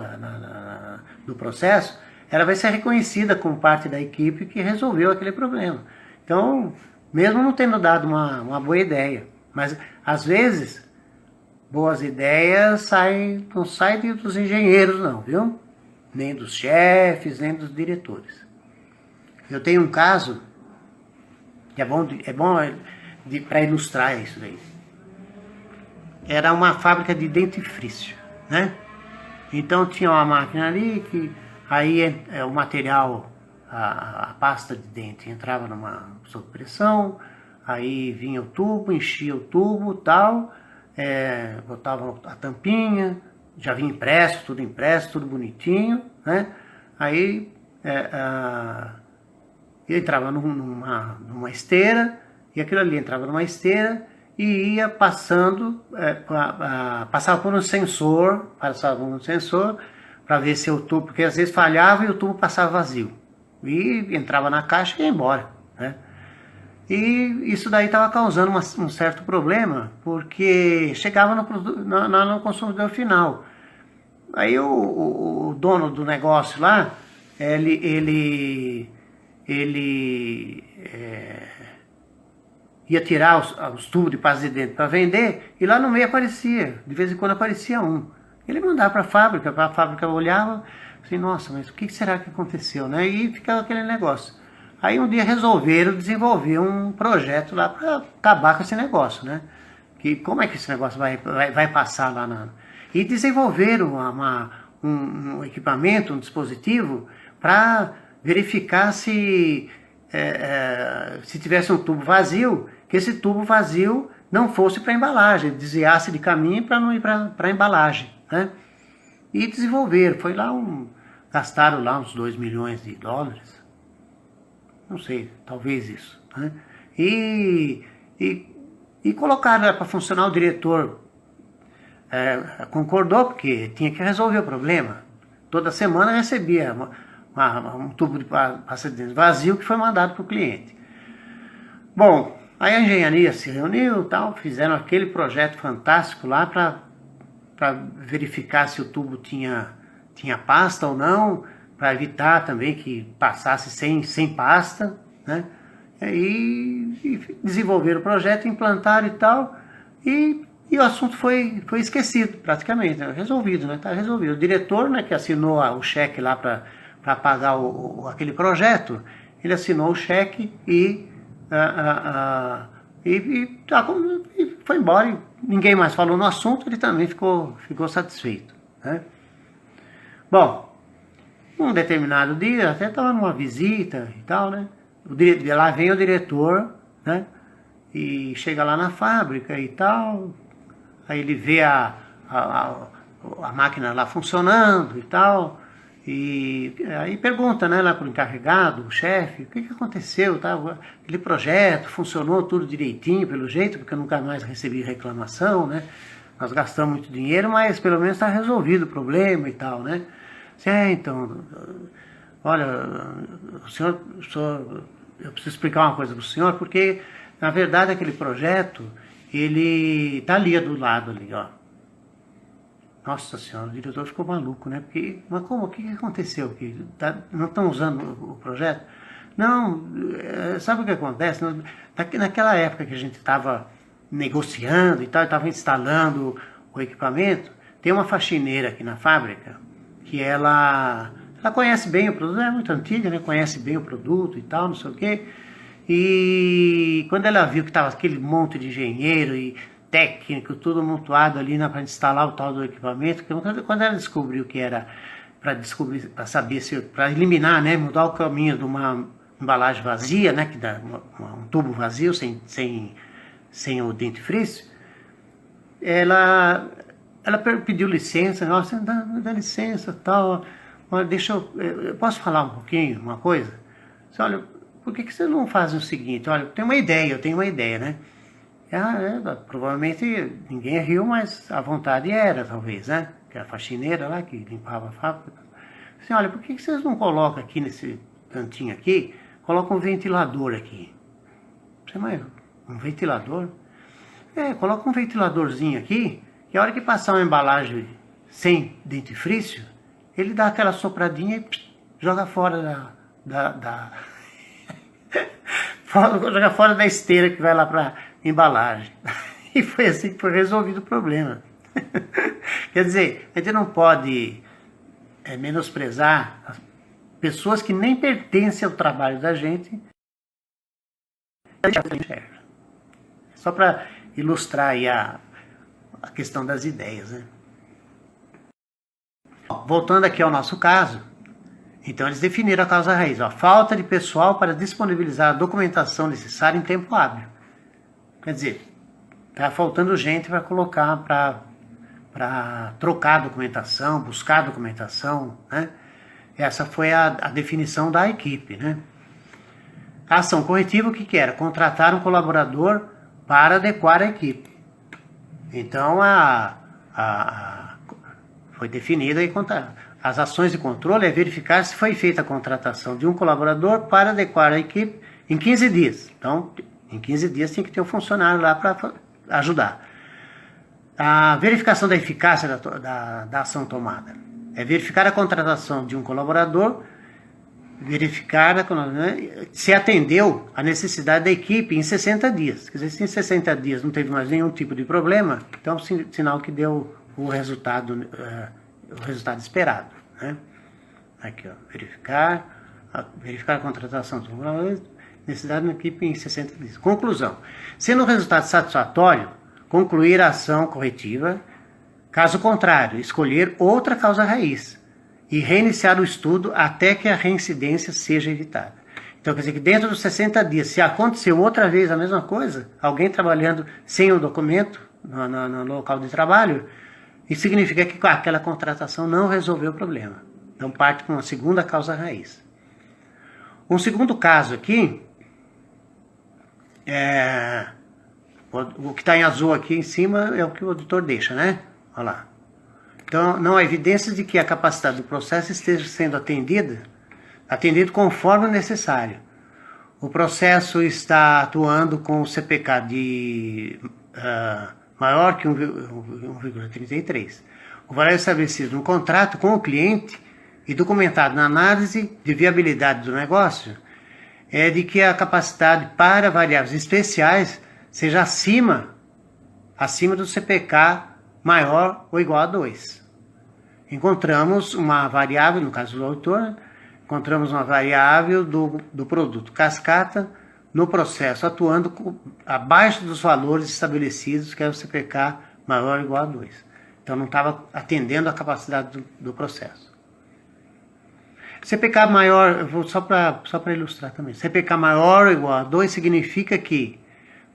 do processo, ela vai ser reconhecida como parte da equipe que resolveu aquele problema. Então, mesmo não tendo dado uma boa ideia, mas às vezes boas ideias não saem dos engenheiros não, viu? Nem dos chefes, nem dos diretores. Eu tenho um caso que é bom para ilustrar isso daí. Era uma fábrica de dentifrício, né? Então tinha uma máquina ali que aí o material, a pasta de dente entrava sob pressão, aí vinha o tubo, enchia o tubo e tal, botava a tampinha, já vinha impresso, tudo bonitinho, né? Aí eu entrava numa esteira, e aquilo ali entrava numa esteira e ia passando, passava por um sensor para ver se o tubo, porque às vezes falhava e o tubo passava vazio. E entrava na caixa e ia embora, né? E isso daí estava causando um certo problema, porque chegava no consumidor final. Aí o dono do negócio lá, ele ia tirar os tubos de pasta de dente para vender, e lá no meio aparecia, de vez em quando aparecia um. Ele mandava para a fábrica olhava, assim, nossa, mas o que será que aconteceu, né? E ficava aquele negócio. Aí um dia resolveram desenvolver um projeto lá para acabar com esse negócio, né? Que como é que esse negócio vai passar lá E desenvolveram um equipamento, um dispositivo para verificar se tivesse um tubo vazio, que esse tubo vazio não fosse para embalagem, desviasse de caminho para não ir para embalagem, né? E desenvolveram, gastaram lá uns 2 milhões de dólares, não sei, talvez isso, né? E colocaram para funcionar. O diretor concordou, porque tinha que resolver o problema. Toda semana recebia um tubo de pasta de dente vazio que foi mandado para o cliente. Bom, aí a engenharia se reuniu, fizeram aquele projeto fantástico lá para para verificar se o tubo tinha pasta ou não, para evitar também que passasse sem pasta, né? E desenvolveram o projeto, implantaram e tal, e o assunto foi esquecido praticamente, né? Resolvido, né? Tá resolvido. O diretor, né, que assinou o cheque lá para pagar aquele projeto, ele assinou o cheque e foi embora, e ninguém mais falou no assunto, ele também ficou satisfeito, né? Bom, um determinado dia, até estava numa visita e tal, né? Lá vem o diretor, né? E chega lá na fábrica e tal, aí ele vê a máquina lá funcionando e tal, e aí pergunta, né, lá pro encarregado, o chefe, o que aconteceu, tá? Aquele projeto funcionou tudo direitinho, pelo jeito, porque eu nunca mais recebi reclamação, né? Nós gastamos muito dinheiro, mas pelo menos está resolvido o problema e tal, né? Então, olha, eu preciso explicar uma coisa para o senhor, porque na verdade aquele projeto, ele tá ali do lado ali, ó. Nossa senhora, o diretor ficou maluco, né? Porque, mas como? O que aconteceu aqui? Não estão usando o projeto? Não, sabe o que acontece? Naquela época que a gente estava negociando e tal, estava instalando o equipamento, tem uma faxineira aqui na fábrica que ela conhece bem o produto, é muito antiga, né? Conhece bem o produto e tal, não sei o quê. E quando ela viu que estava aquele monte de engenheiro e técnico, tudo amontoado ali para instalar o tal do equipamento, quando ela descobriu que era para saber se, para eliminar, né, mudar o caminho de uma embalagem vazia, né, que dá um tubo vazio sem o dentifrício, ela pediu licença, nossa, dá licença, tal, deixa eu posso falar um pouquinho, uma coisa? Olha, por que você não faz o seguinte? Olha, eu tenho uma ideia, né? Provavelmente ninguém riu, mas a vontade era, talvez, né? Que a faxineira lá que limpava a fábrica. Assim, olha, por que vocês não colocam aqui nesse cantinho aqui, colocam um ventilador aqui? Você, mas um ventilador? Coloca um ventiladorzinho aqui, que a hora que passar uma embalagem sem dentifrício, ele dá aquela sopradinha e joga fora joga fora da esteira que vai lá para embalagem. E foi assim que foi resolvido o problema. Quer dizer, a gente não pode menosprezar as pessoas que nem pertencem ao trabalho da gente. Só para ilustrar aí a questão das ideias, né? Voltando aqui ao nosso caso, então eles definiram a causa raiz, falta de pessoal para disponibilizar a documentação necessária em tempo hábil. Quer dizer, está faltando gente para colocar, para trocar a documentação, buscar a documentação, né? Essa foi a definição da equipe, né? A ação corretiva, o que era? Contratar um colaborador para adequar a equipe. Então, foi definida e as ações de controle é verificar se foi feita a contratação de um colaborador para adequar a equipe em 15 dias. Então, em 15 dias tem que ter um funcionário lá para ajudar. A verificação da eficácia da ação tomada é verificar a contratação de um colaborador, verificar se atendeu a necessidade da equipe em 60 dias. Quer dizer, se em 60 dias não teve mais nenhum tipo de problema, então é sinal que deu o resultado esperado, né? Aqui, ó, verificar a contratação de um colaborador, necessidade da equipe em 60 dias. Conclusão. Sendo o resultado satisfatório, concluir a ação corretiva. Caso contrário, escolher outra causa raiz e reiniciar o estudo até que a reincidência seja evitada. Então, quer dizer que dentro dos 60 dias, se aconteceu outra vez a mesma coisa, alguém trabalhando sem o documento no local de trabalho, isso significa que aquela contratação não resolveu o problema. Então, parte com uma segunda causa raiz. Um segundo caso aqui, o que está em azul aqui em cima é o que o auditor deixa, né? Olha lá. Então, não há evidências de que a capacidade do processo esteja sendo atendido conforme necessário. O processo está atuando com o CPK maior que 1,33. O valor estabelecido no contrato com o cliente e documentado na análise de viabilidade do negócio é de que a capacidade para variáveis especiais seja acima do CPK maior ou igual a 2. Encontramos uma variável, no caso do autor, encontramos uma variável do produto cascata no processo, atuando abaixo dos valores estabelecidos, que é o CPK maior ou igual a 2. Então não estava atendendo a capacidade do processo. CPK maior, só para ilustrar também, CPK maior ou igual a 2 significa que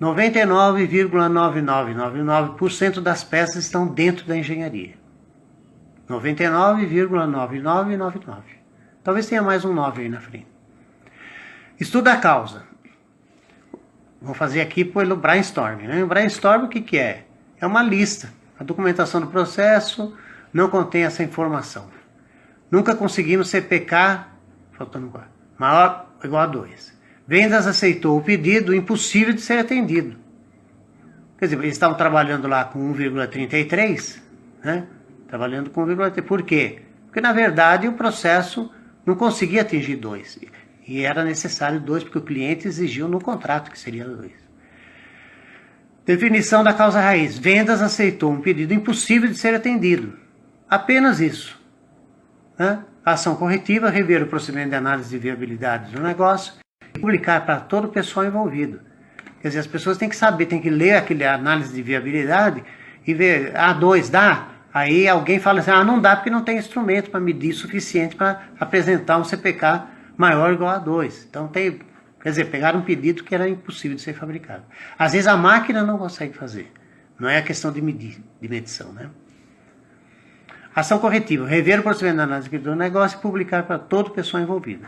99,9999% das peças estão dentro da engenharia. 99,9999. Talvez tenha mais um 9 aí na frente. Estuda a causa. Vou fazer aqui pelo brainstorming. Né? O brainstorming o que é? É uma lista. A documentação do processo não contém essa informação. Nunca conseguimos CPK, faltando maior ou igual a 2. Vendas aceitou o pedido impossível de ser atendido. Quer dizer, eles estavam trabalhando lá com 1,33, né? Trabalhando com 1,33. Por quê? Porque, na verdade, o processo não conseguia atingir 2. E era necessário 2, porque o cliente exigiu no contrato que seria 2. Definição da causa raiz. Vendas aceitou um pedido impossível de ser atendido. Apenas isso. Né? Ação corretiva, rever o procedimento de análise de viabilidade do negócio e publicar para todo o pessoal envolvido. Quer dizer, as pessoas têm que saber, têm que ler aquele análise de viabilidade e ver, 2 dá? Aí alguém fala assim, não dá porque não tem instrumento para medir suficiente para apresentar um CPK maior ou igual a 2. Então quer dizer, pegaram um pedido que era impossível de ser fabricado. Às vezes a máquina não consegue fazer. Não é a questão de medição, né? Ação corretiva, rever o procedimento de análise do negócio e publicar para toda pessoa envolvida.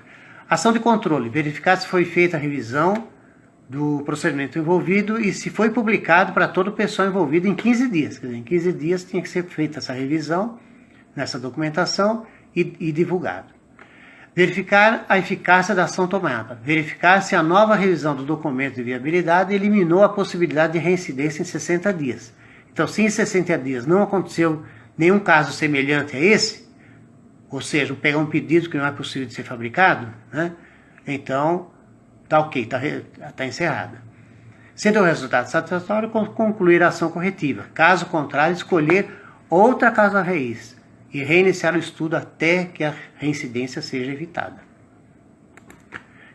Ação de controle, verificar se foi feita a revisão do procedimento envolvido e se foi publicado para toda pessoa envolvida em 15 dias. Quer dizer, em 15 dias tinha que ser feita essa revisão, nessa documentação e divulgado. Verificar a eficácia da ação tomada. Verificar se a nova revisão do documento de viabilidade eliminou a possibilidade de reincidência em 60 dias. Então, se em 60 dias não aconteceu nenhum caso semelhante a esse, ou seja, pegar um pedido que não é possível de ser fabricado, né? Então, está ok, está encerrada. Sendo o resultado satisfatório, concluir a ação corretiva. Caso contrário, escolher outra causa raiz e reiniciar o estudo até que a reincidência seja evitada.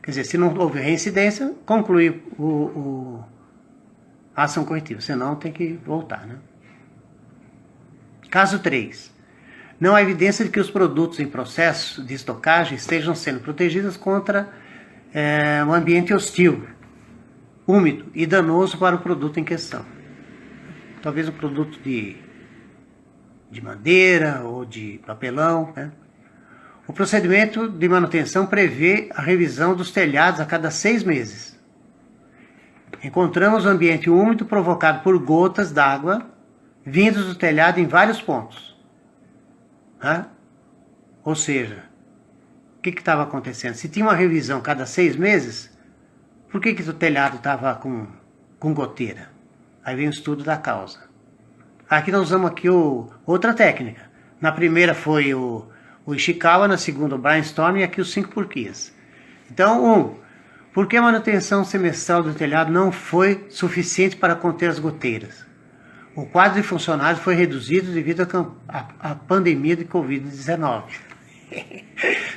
Quer dizer, se não houve reincidência, concluir a ação corretiva, senão tem que voltar, né? Caso 3. Não há evidência de que os produtos em processo de estocagem estejam sendo protegidos contra um ambiente hostil, úmido e danoso para o produto em questão. Talvez um produto de madeira ou de papelão, né? O procedimento de manutenção prevê a revisão dos telhados a cada 6 meses. Encontramos o ambiente úmido provocado por gotas d'água vindos do telhado em vários pontos. Né? Ou seja, o que estava acontecendo? Se tinha uma revisão cada 6 meses, por que o telhado estava com goteira? Aí vem o estudo da causa. Aqui nós usamos aqui outra técnica. Na primeira foi o Ishikawa, na segunda o brainstorming e aqui os 5 porquês. Então, por que a manutenção semestral do telhado não foi suficiente para conter as goteiras? O quadro de funcionários foi reduzido devido à pandemia de Covid-19.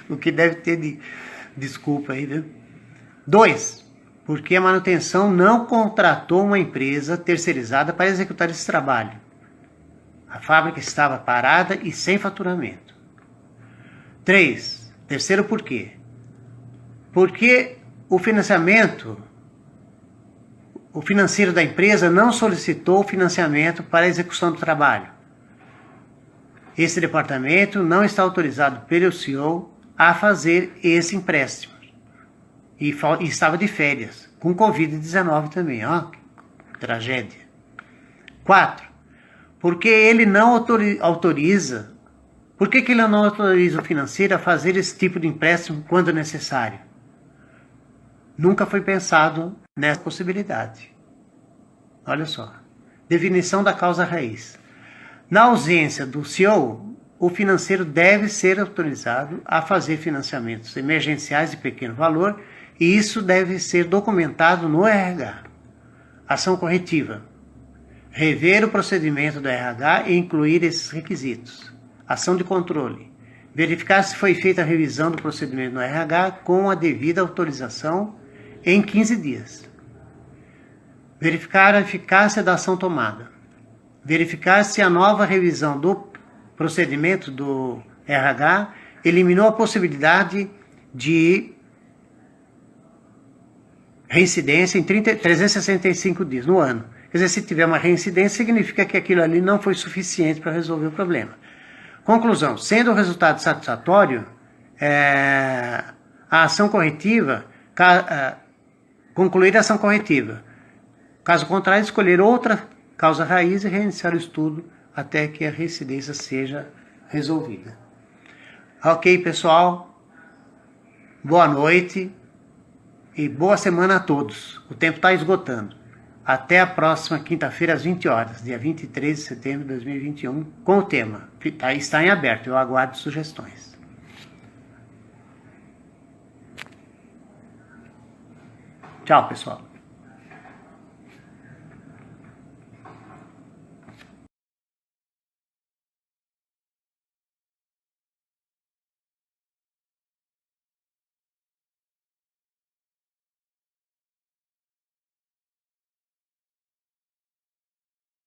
O que deve ter de desculpa aí, né? 2. Porque a manutenção não contratou uma empresa terceirizada para executar esse trabalho. A fábrica estava parada e sem faturamento. 3. Terceiro porquê. Porque o financeiro da empresa não solicitou financiamento para a execução do trabalho. Esse departamento não está autorizado pelo CEO a fazer esse empréstimo. E estava de férias, com Covid-19 também, ó, tragédia. 4. Porque ele não autoriza, por que ele não autoriza o financeiro a fazer esse tipo de empréstimo quando necessário? Nunca foi pensado nessa possibilidade. Olha só. Definição da causa raiz. Na ausência do CEO, o financeiro deve ser autorizado a fazer financiamentos emergenciais de pequeno valor e isso deve ser documentado no RH. Ação corretiva. Rever o procedimento do RH e incluir esses requisitos. Ação de controle. Verificar se foi feita a revisão do procedimento no RH com a devida autorização em 15 dias. Verificar a eficácia da ação tomada. Verificar se a nova revisão do procedimento do RH eliminou a possibilidade de reincidência em 365 dias no ano. Quer dizer, se tiver uma reincidência, significa que aquilo ali não foi suficiente para resolver o problema. Conclusão, sendo o resultado satisfatório, a ação corretiva, concluir a ação corretiva. Caso contrário, escolher outra causa raiz e reiniciar o estudo até que a reincidência seja resolvida. Ok, pessoal? Boa noite e boa semana a todos. O tempo está esgotando. Até a próxima quinta-feira às 20 horas, dia 23 de setembro de 2021, com o tema. Está em aberto, eu aguardo sugestões. Tchau, pessoal.